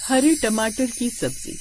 हरे टमाटर की सब्जी।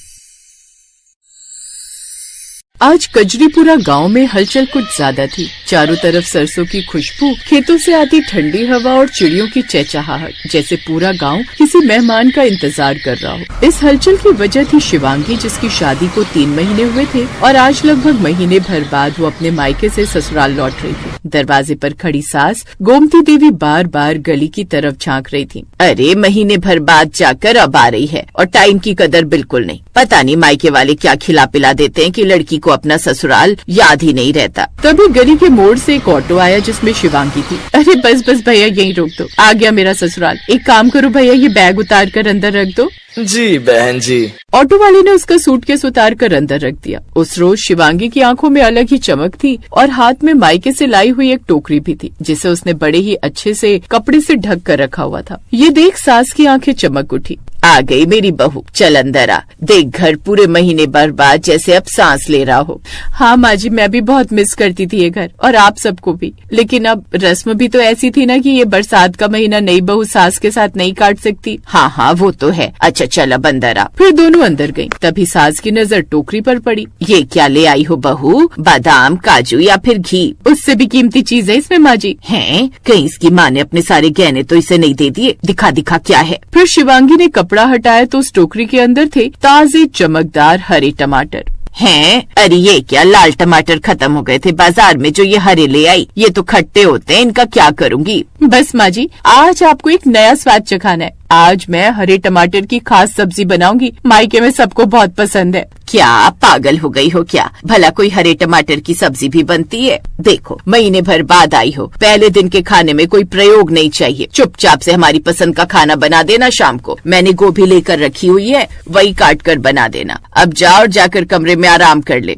आज कजरीपुरा गांव में हलचल कुछ ज्यादा थी। चारों तरफ सरसों की खुशबू, खेतों से आती ठंडी हवा और चिड़ियों की चहचहाहट, जैसे पूरा गांव किसी मेहमान का इंतजार कर रहा हो। इस हलचल की वजह थी शिवांगी, जिसकी शादी को 3 महीने हुए थे और आज लगभग महीने भर बाद वो अपने मायके से ससुराल लौट रही थी। दरवाजे पर खड़ी सास गोमती देवी बार बार गली की तरफ झांक रही थी। अरे, महीने भर बाद जाकर अब आ रही है और टाइम की कदर बिल्कुल नहीं। पता नहीं मायके वाले क्या खिला पिला देते हैं कि लड़की को अपना ससुराल याद ही नहीं रहता। तभी गली के मोड़ से एक ऑटो आया जिसमें शिवांगी थी। अरे बस बस भैया, यहीं रोक दो, आ गया मेरा ससुराल। एक काम करो भैया, ये बैग उतार कर अंदर रख दो। जी बहन जी। ऑटो वाले ने उसका सूटकेस उतार कर अंदर रख दिया। उस रोज शिवांगी की आंखों में अलग ही चमक थी और हाथ में मायके से लाई हुई एक टोकरी भी थी, जिसे उसने बड़े ही अच्छे से कपड़े से ढक कर रखा हुआ था। ये देख सास की आंखें चमक उठी। आ गई मेरी बहू, चल अंदर आ। देख, घर पूरे महीने भर बाद जैसे अब सांस ले रहा हो। हाँ माँ जी, मैं भी बहुत मिस करती थी ये घर और आप सबको भी, लेकिन अब रस्म भी तो ऐसी थी ना कि ये बरसात का महीना नई बहू सास के साथ नहीं काट सकती। हाँ हाँ, वो तो है। अच्छा चल अब अंदर आ। फिर दोनों अंदर गयी। तभी सास की नजर टोकरी पर पड़ी। ये क्या ले आई हो बहू? बादाम, काजू या फिर घी? उससे भी कीमती चीज है इसमें माँ जी। हैं? कहीं इसकी माँ ने अपने सारे गहने तो इसे नहीं दे दिए? दिखा दिखा क्या है। फिर शिवांगी ने कपड़ा हटाया तो उस टोकरी के अंदर थे ताजे चमकदार हरे टमाटर। हैं? अरे ये क्या, लाल टमाटर खत्म हो गए थे बाजार में जो ये हरे ले आई। ये तो खट्टे होते हैं, इनका क्या करूँगी। बस माँ जी, आज आपको एक नया स्वाद चखाना है। आज मैं हरे टमाटर की खास सब्जी बनाऊंगी। मायके में सबको बहुत पसंद है। क्या पागल हो गई हो क्या? भला कोई हरे टमाटर की सब्जी भी बनती है? देखो, महीने भर बाद आई हो, पहले दिन के खाने में कोई प्रयोग नहीं चाहिए। चुपचाप से हमारी पसंद का खाना बना देना। शाम को मैंने गोभी लेकर रखी हुई है, वही काट कर बना देना। अब जाओ और जाकर कमरे में आराम कर ले।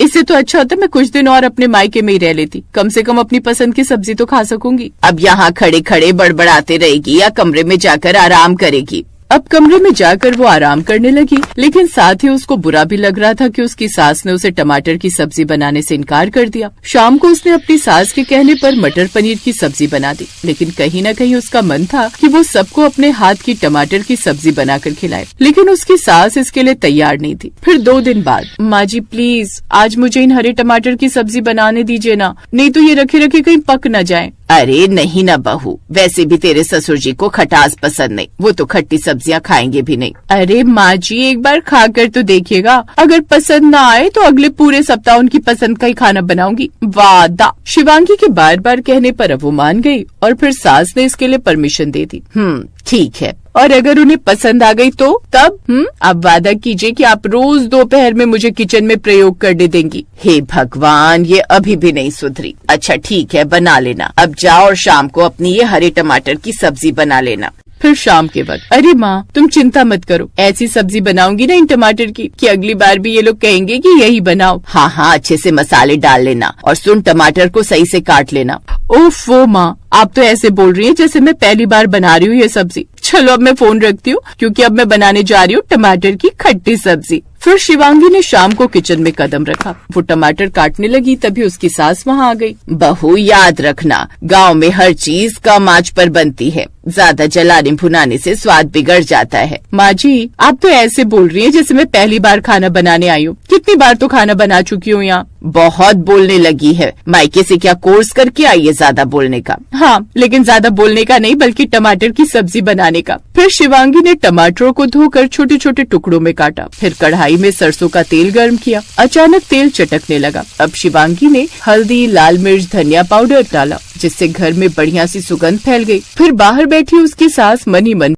इससे तो अच्छा होता मैं कुछ दिन और अपने मायके में ही रह लेती। कम से कम अपनी पसंद की सब्जी तो खा सकूंगी। अब यहाँ खड़े खड़े बड़बड़ाते रहेगी या कमरे में जाकर आराम करेगी? अब कमरे में जाकर वो आराम करने लगी, लेकिन साथ ही उसको बुरा भी लग रहा था कि उसकी सास ने उसे टमाटर की सब्जी बनाने से इनकार कर दिया। शाम को उसने अपनी सास के कहने पर मटर पनीर की सब्जी बना दी, लेकिन कहीं न कहीं उसका मन था कि वो सबको अपने हाथ की टमाटर की सब्जी बनाकर खिलाए, लेकिन उसकी सास इसके लिए तैयार नहीं थी। फिर 2 दिन बाद, माँ जी प्लीज आज मुझे इन हरे टमाटर की सब्जी बनाने दीजिए ना, नहीं तो ये रखे रखे कहीं पक न जाए। अरे नहीं ना बहू, वैसे भी तेरे ससुर जी को खटास पसंद नहीं, वो तो खट्टी सब्जियां खाएंगे भी नहीं। अरे माँ जी, एक बार खाकर तो देखिएगा, अगर पसंद ना आए तो अगले पूरे सप्ताह उनकी पसंद का ही खाना बनाऊंगी, वादा। शिवांगी के बार बार कहने पर अब वो मान गई और फिर सास ने इसके लिए परमिशन दे दी। ठीक है। और अगर उन्हें पसंद आ गई तो तब? अब वादा कीजिए कि आप रोज दोपहर में मुझे किचन में प्रयोग करने देंगी। हे भगवान, ये अभी भी नहीं सुधरी। अच्छा ठीक है, बना लेना। अब जाओ और शाम को अपनी ये हरे टमाटर की सब्जी बना लेना। फिर शाम के वक्त, अरे माँ तुम चिंता मत करो, ऐसी सब्जी बनाऊंगी ना इन टमाटर की कि अगली बार भी ये लोग कहेंगे कि यही बनाओ। हाँ हाँ, अच्छे से मसाले डाल लेना और सुन, टमाटर को सही से काट लेना। ओफ वो माँ, आप तो ऐसे बोल रही हैं जैसे मैं पहली बार बना रही हूँ ये सब्जी। चलो अब मैं फोन रखती हूँ, क्योंकि अब मैं बनाने जा रही हूँ टमाटर की खट्टी सब्जी। फिर शिवांगी ने शाम को किचन में कदम रखा। वो टमाटर काटने लगी, तभी उसकी सास वहाँ आ गई। बहू याद रखना, गांव में हर चीज कम आंच पर बनती है, ज्यादा जलाने भुनाने से स्वाद बिगड़ जाता है। माँ जी, आप तो ऐसे बोल रही हैं जैसे मैं पहली बार खाना बनाने आई हूँ। कितनी बार तो खाना बना चुकी हूँ यहाँ। बहुत बोलने लगी है, मायके से क्या कोर्स करके आई है ज्यादा बोलने का? हाँ, लेकिन ज्यादा बोलने का नहीं, बल्कि टमाटर की सब्जी बनाने का। फिर शिवांगी ने टमाटरों को धोकर छोटे छोटे टुकड़ों में काटा। फिर कढ़ाई में सरसों का तेल गर्म किया। अचानक तेल चटकने लगा। अब शिवांगी ने हल्दी, लाल मिर्च, धनिया पाउडर डाला, जिससे घर में बढ़िया सी सुगंध फैल गई। फिर बाहर बैठी उसकी सास मन ही मन,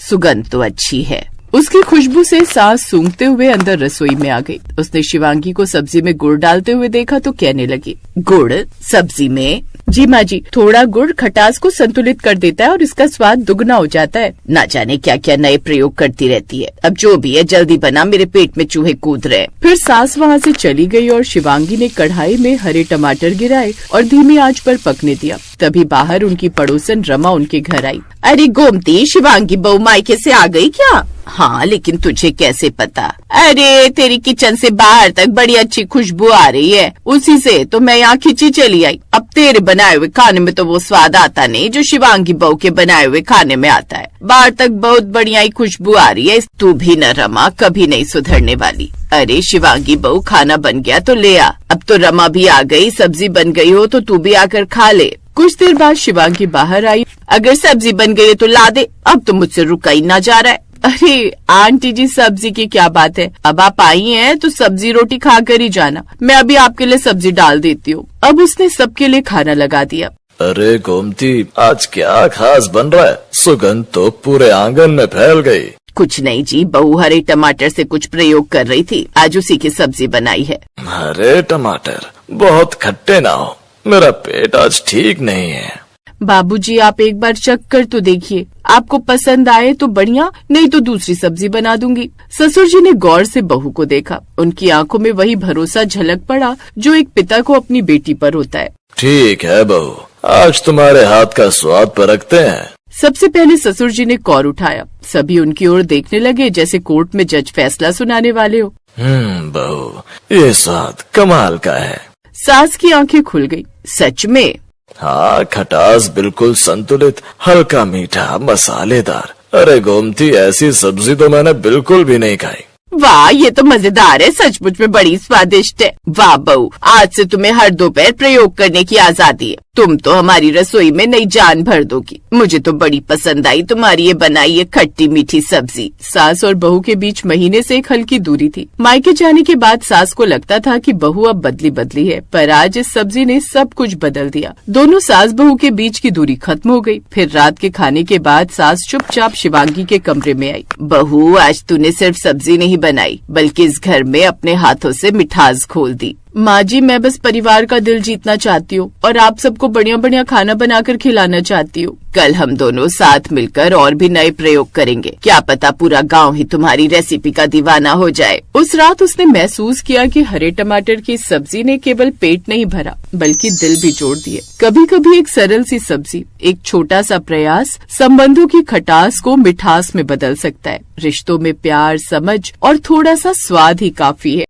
सुगंध तो अच्छी है। उसकी खुशबू से सास सूंघते हुए अंदर रसोई में आ गई। उसने शिवांगी को सब्जी में गुड़ डालते हुए देखा तो कहने लगी, गुड़ सब्जी में? जी माँ जी, थोड़ा गुड़ खटास को संतुलित कर देता है और इसका स्वाद दुगना हो जाता है। ना जाने क्या क्या नए प्रयोग करती रहती है। अब जो भी है जल्दी बना, मेरे पेट में चूहे कूद रहे। फिर सास वहाँ से चली गई और शिवांगी ने कढ़ाई में हरे टमाटर गिराए और धीमी आंच पर पकने दिया। तभी बाहर उनकी पड़ोसन रमा उनके घर आई। अरे गोमती, शिवांगी बहू मायके से आ गई क्या? हाँ, लेकिन तुझे कैसे पता? अरे तेरी किचन से बाहर तक बड़ी अच्छी खुशबू आ रही है, उसी से तो मैं यहाँ खिंची चली आई। अब तेरे बनाए हुए खाने में तो वो स्वाद आता नहीं जो शिवांगी बहू के बनाए हुए खाने में आता है। बाहर तक बहुत बढ़िया ही खुशबू आ रही है। तू भी न रमा, कभी नहीं सुधरने वाली। अरे शिवांगी बहू, खाना बन गया तो ले आ। अब तो रमा भी आ गई, सब्जी बन गई हो तो तू भी आकर खा ले। कुछ देर बाद शिवांगी बाहर आई। अगर सब्जी बन गई है तो ला दे, अब तो मुझसे रुका ही ना जा रहा है। अरे आंटी जी, सब्जी की क्या बात है, अब आप आई हैं तो सब्जी रोटी खा कर ही जाना, मैं अभी आपके लिए सब्जी डाल देती हूँ। अब उसने सबके लिए खाना लगा दिया। अरे गोमती, आज क्या खास बन रहा है? सुगंध तो पूरे आंगन में फैल गई। कुछ नहीं जी, बहू हरे टमाटर से कुछ प्रयोग कर रही थी, आज उसी की सब्जी बनाई है। हरे टमाटर बहुत खट्टे ना हो, मेरा पेट आज ठीक नहीं है। बाबूजी, आप एक बार चख कर तो देखिए, आपको पसंद आए तो बढ़िया, नहीं तो दूसरी सब्जी बना दूंगी। ससुर जी ने गौर से बहू को देखा। उनकी आंखों में वही भरोसा झलक पड़ा जो एक पिता को अपनी बेटी पर होता है। ठीक है बहू, आज तुम्हारे हाथ का स्वाद परखते हैं। सबसे पहले ससुर जी ने कौर उठाया। सभी उनकी ओर देखने लगे जैसे कोर्ट में जज फैसला सुनाने वाले हो। बहू, ये स्वाद कमाल का है। सास की आंखें खुल गई। सच में? हाँ, खटास बिल्कुल संतुलित, हल्का मीठा, मसालेदार। अरे गोमती, ऐसी सब्जी तो मैंने बिल्कुल भी नहीं खाई। वाह, ये तो मजेदार है, सचमुच में बड़ी स्वादिष्ट है। वाह बहू, आज से तुम्हें हर दोपहर प्रयोग करने की आजादी है। तुम तो हमारी रसोई में नई जान भर दोगी। मुझे तो बड़ी पसंद आई तुम्हारी ये बनाई ये खट्टी मीठी सब्जी। सास और बहू के बीच महीने से एक हल्की दूरी थी। मायके जाने के बाद सास को लगता था कि बहू अब बदली बदली है, पर आज इस सब्जी ने सब कुछ बदल दिया। दोनों सास बहू के बीच की दूरी खत्म हो गई। फिर रात के खाने के बाद सास चुपचाप शिवांगी के कमरे में आई। बहू, आज तूने सिर्फ सब्जी नहीं बनाई, बल्कि इस घर में अपने हाथों से मिठास घोल दी। माँ जी, मैं बस परिवार का दिल जीतना चाहती हूँ और आप सबको बढ़िया बढ़िया खाना बनाकर खिलाना चाहती हूँ। कल हम दोनों साथ मिलकर और भी नए प्रयोग करेंगे, क्या पता पूरा गांव ही तुम्हारी रेसिपी का दीवाना हो जाए। उस रात उसने महसूस किया कि हरे टमाटर की सब्जी ने केवल पेट नहीं भरा, बल्कि दिल भी जोड़ दिए। कभी कभी एक सरल सी सब्जी, एक छोटा सा प्रयास संबंधों की खटास को मिठास में बदल सकता है। रिश्तों में प्यार, समझ और थोड़ा सा स्वाद ही काफी है।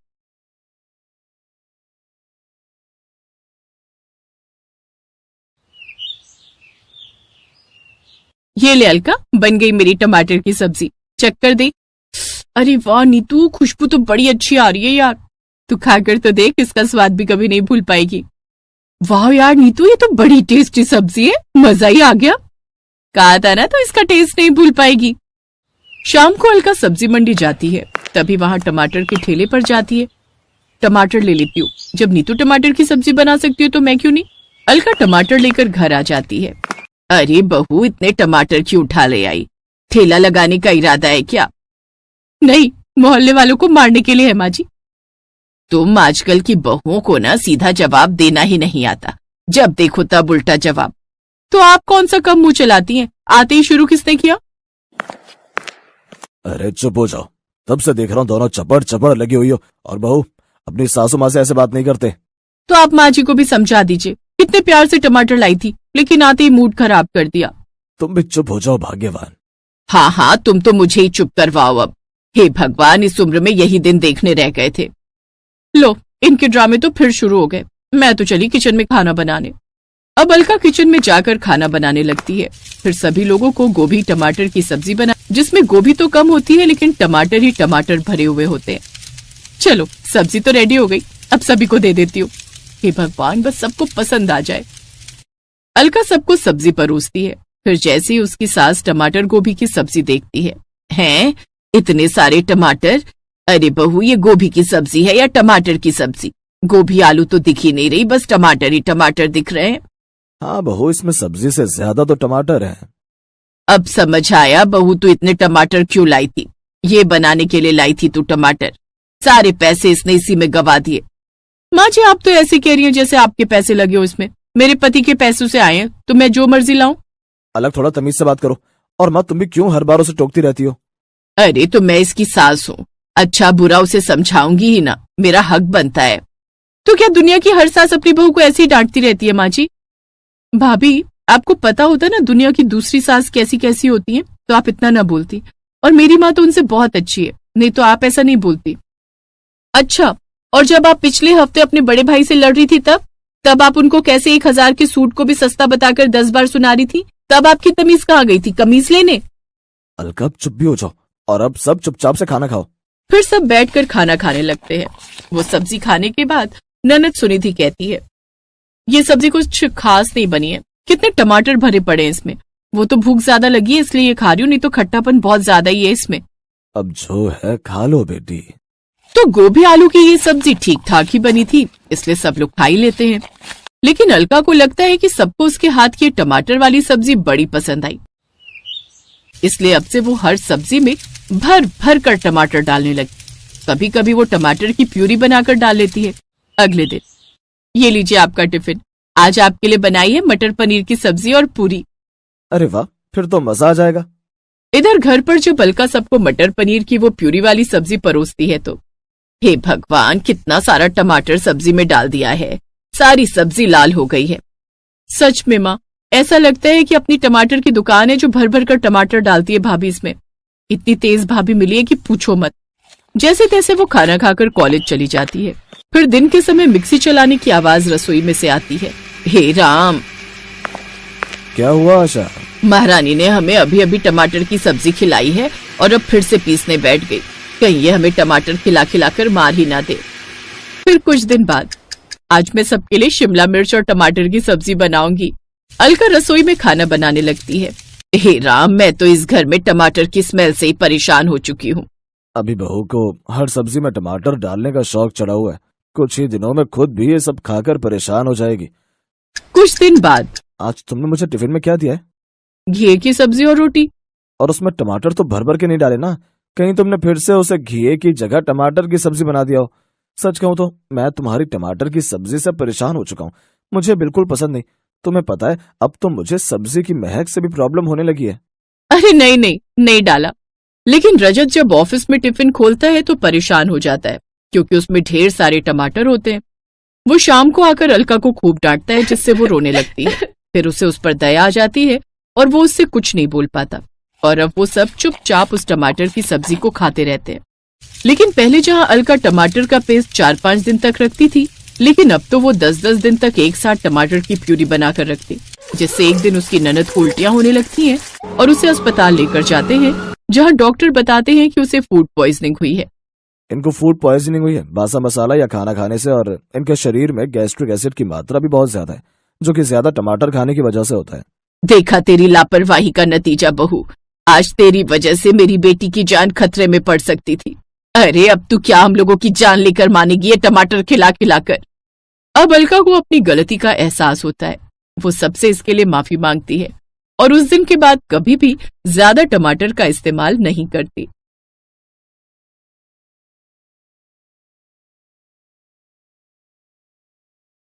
ये ले अलका, बन गई मेरी टमाटर की सब्जी, चेक कर दे। अरे वाह नीतू, खुशबू तो बड़ी अच्छी आ रही है यार। तू खाकर तो देख, इसका स्वाद भी कभी नहीं भूल पाएगी। वाह यार नीतू, ये तो बड़ी टेस्टी सब्जी है, मजा ही आ गया। कहा था ना, तो इसका टेस्ट नहीं भूल पाएगी। शाम को अलका सब्जी मंडी जाती है, तभी वहां टमाटर के ठेले पर जाती है। टमाटर ले लेती हूँ, जब नीतू टमाटर की सब्जी बना सकती है तो मैं क्यों नहीं। अलका टमाटर लेकर घर आ जाती है। अरे बहू, इतने टमाटर क्यों उठा ले आई? ठेला लगाने का इरादा है क्या? नहीं, मोहल्ले वालों को मारने के लिए है माँ जी। तुम आजकल की बहुओं को ना सीधा जवाब देना ही नहीं आता, जब देखो तब उल्टा जवाब। तो आप कौन सा कम मुंह चलाती हैं? आते ही शुरू किसने किया? अरे चुप हो जाओ, तब से देख रहा हूँ दोनों चपड़ चपड़ लगी हुई हो। और बहू, अपनी सासू माँ से ऐसे बात नहीं करते। तो आप माँ जी को भी समझा दीजिए, कितने प्यार से टमाटर लाई थी, लेकिन आते ही मूड खराब कर दिया। तुम भी चुप हो जाओ भाग्यवान। हाँ हाँ, तुम तो मुझे ही चुप करवाओ अब। हे भगवान, इस उम्र में यही दिन देखने रह गए थे। लो, इनके ड्रामे तो फिर शुरू हो गए। मैं तो चली किचन में खाना बनाने। अब अलका किचन में जाकर खाना बनाने लगती है। फिर सभी लोगों को गोभी टमाटर की सब्जी बना, जिसमें गोभी तो कम होती है लेकिन टमाटर ही टमाटर भरे हुए होते हैं। चलो, सब्जी तो रेडी हो गई, अब सभी को दे देती हूँ। हे भगवान, बस सबको पसंद आ जाए। अलका सबको सब्जी परोसती है। फिर जैसे ही उसकी सास टमाटर गोभी की सब्जी देखती है। हैं, इतने सारे टमाटर? अरे बहू, ये गोभी की सब्जी है या टमाटर की सब्जी? गोभी आलू तो दिख ही नहीं रही, बस टमाटर ही टमाटर दिख रहे हैं। हाँ बहू, इसमें सब्जी से ज्यादा तो टमाटर हैं। अब समझ आया बहू, तू इतने टमाटर क्यों लाई थी। ये बनाने के लिए लाई थी तू टमाटर। सारे पैसे इसने इसी में गवा दिए। माँ जी, आप तो ऐसे कह रही हैं जैसे आपके पैसे लगे हो इसमें। मेरे पति के पैसों से आए हैं तो मैं जो मर्जी लाऊं। अलग थोड़ा तमीज से बात करो। और माँ, तुम भी क्यों हर बार उसे टोकती रहती हो? अरे तो मैं इसकी सास हूँ, अच्छा बुरा उसे समझाऊंगी ही ना, मेरा हक बनता है। तो क्या दुनिया की हर सास अपनी बहू को ऐसे ही डांटती रहती है माँ जी? भाभी, आपको पता होता ना दुनिया की दूसरी सास कैसी कैसी होती है, तो आप इतना ना बोलती। और मेरी माँ तो उनसे बहुत अच्छी है, नहीं तो आप ऐसा नहीं बोलती। अच्छा, और जब आप पिछले हफ्ते अपने बड़े भाई से लड़ रही थी तब तब आप उनको कैसे 1000 के सूट को भी सस्ता बताकर 10 बार सुना रही थी? तब आपकी तमीज कहाँ गई थी कमीज लेने? अलका चुप भी हो जाओ और अब सब चुपचाप से खाना खाओ। फिर सब बैठकर खाना खाने लगते हैं। वो सब्जी खाने के बाद ननद सुनिधि कहती है, ये सब्जी कुछ खास नहीं बनी है, कितने टमाटर भरे पड़े हैं इसमें। वो तो भूख ज्यादा लगी है इसलिए ये खा रही हूँ, नहीं तो खट्टापन बहुत ज्यादा ही है इसमें। अब जो है खा लो बेटी। तो गोभी आलू की ये सब्जी ठीक ठाक ही बनी थी, इसलिए सब लोग खा ही लेते हैं। लेकिन अलका को लगता है कि सबको उसके हाथ की टमाटर वाली सब्जी बड़ी पसंद आई, इसलिए अब से वो हर सब्जी में भर भर कर टमाटर डालने लगी। कभी कभी वो टमाटर की प्यूरी बनाकर डाल लेती है। अगले दिन, ये लीजिए आपका टिफिन, आज आपके लिए बनाई है मटर पनीर की सब्जी और पूरी। अरे वाह, फिर तो मजा आ जाएगा। इधर घर पर जब अलका सबको मटर पनीर की वो प्यूरी वाली सब्जी परोसती है तो हे भगवान, कितना सारा टमाटर सब्जी में डाल दिया है, सारी सब्जी लाल हो गई है। सच में माँ, ऐसा लगता है कि अपनी टमाटर की दुकान है जो भर भर कर टमाटर डालती है भाभी इसमें। इतनी तेज भाभी मिली है कि पूछो मत। जैसे तैसे वो खाना खाकर कॉलेज चली जाती है। फिर दिन के समय मिक्सी चलाने की आवाज रसोई में से आती है। हे राम, क्या हुआ आशा? महारानी ने हमें अभी अभी टमाटर की सब्जी खिलाई है और अब फिर से पीसने बैठ गई। कहीं ये हमें टमाटर खिला खिलाकर मार ही ना दे। फिर कुछ दिन बाद, आज मैं सबके लिए शिमला मिर्च और टमाटर की सब्जी बनाऊंगी। अलका रसोई में खाना बनाने लगती है। हे राम, मैं तो इस घर में टमाटर की स्मेल से ही परेशान हो चुकी हूँ। अभी बहू को हर सब्जी में टमाटर डालने का शौक चढ़ा हुआ है, कुछ ही दिनों में खुद भी ये सब खाकर परेशान हो जाएगी। कुछ दिन बाद, आज तुमने मुझे टिफिन में क्या दिया है? घी की सब्जी और रोटी। और उसमें टमाटर तो भर भर के नहीं डाले ना? कहीं तुमने फिर से उसे घी की जगह टमाटर की सब्जी बना दिया हो। सच कहूं तो मैं तुम्हारी टमाटर की सब्जी से परेशान हो चुका हूँ, मुझे बिल्कुल पसंद नहीं। तुम्हें पता है, अब तो मुझे सब्जी की महक से भी प्रॉब्लम होने लगी है। अरे नहीं नहीं, नहीं डाला। लेकिन रजत जब ऑफिस में टिफिन खोलता है तो परेशान हो जाता है, क्योंकि उसमें ढेर सारे टमाटर होते हैं। वो शाम को आकर अलका को खूब डांटता है, जिससे वो रोने लगती है। फिर उसे उस पर दया आ जाती है और वो उससे कुछ नहीं बोल पाता, और अब वो सब चुपचाप उस टमाटर की सब्जी को खाते रहते हैं। लेकिन पहले जहाँ अलका टमाटर का पेस्ट 4-5 दिन तक रखती थी, लेकिन अब तो वो 10-10 दिन तक एक साथ टमाटर की प्यूरी बनाकर रखती, जिससे एक दिन उसकी ननद को उल्टियां होने लगती हैं और उसे अस्पताल लेकर जाते हैं, जहाँ डॉक्टर बताते हैं कि उसे फूड पॉइजनिंग हुई है। इनको फूड पॉइजनिंग हुई है बासा मसाला या खाना खाने से, और इनके शरीर में गैस्ट्रिक एसिड की मात्रा भी बहुत ज्यादा है, जो कि ज्यादा टमाटर खाने की वजह से होता है। देखा तेरी लापरवाही का नतीजा बहू, आज तेरी वजह से मेरी बेटी की जान खतरे में पड़ सकती थी। अरे अब तू क्या हम लोगों की जान लेकर मानेगी ये टमाटर खिला खिलाकर। अब अलका को अपनी गलती का एहसास होता है। वो सबसे इसके लिए माफी मांगती है और उस दिन के बाद कभी भी ज्यादा टमाटर का इस्तेमाल नहीं करती।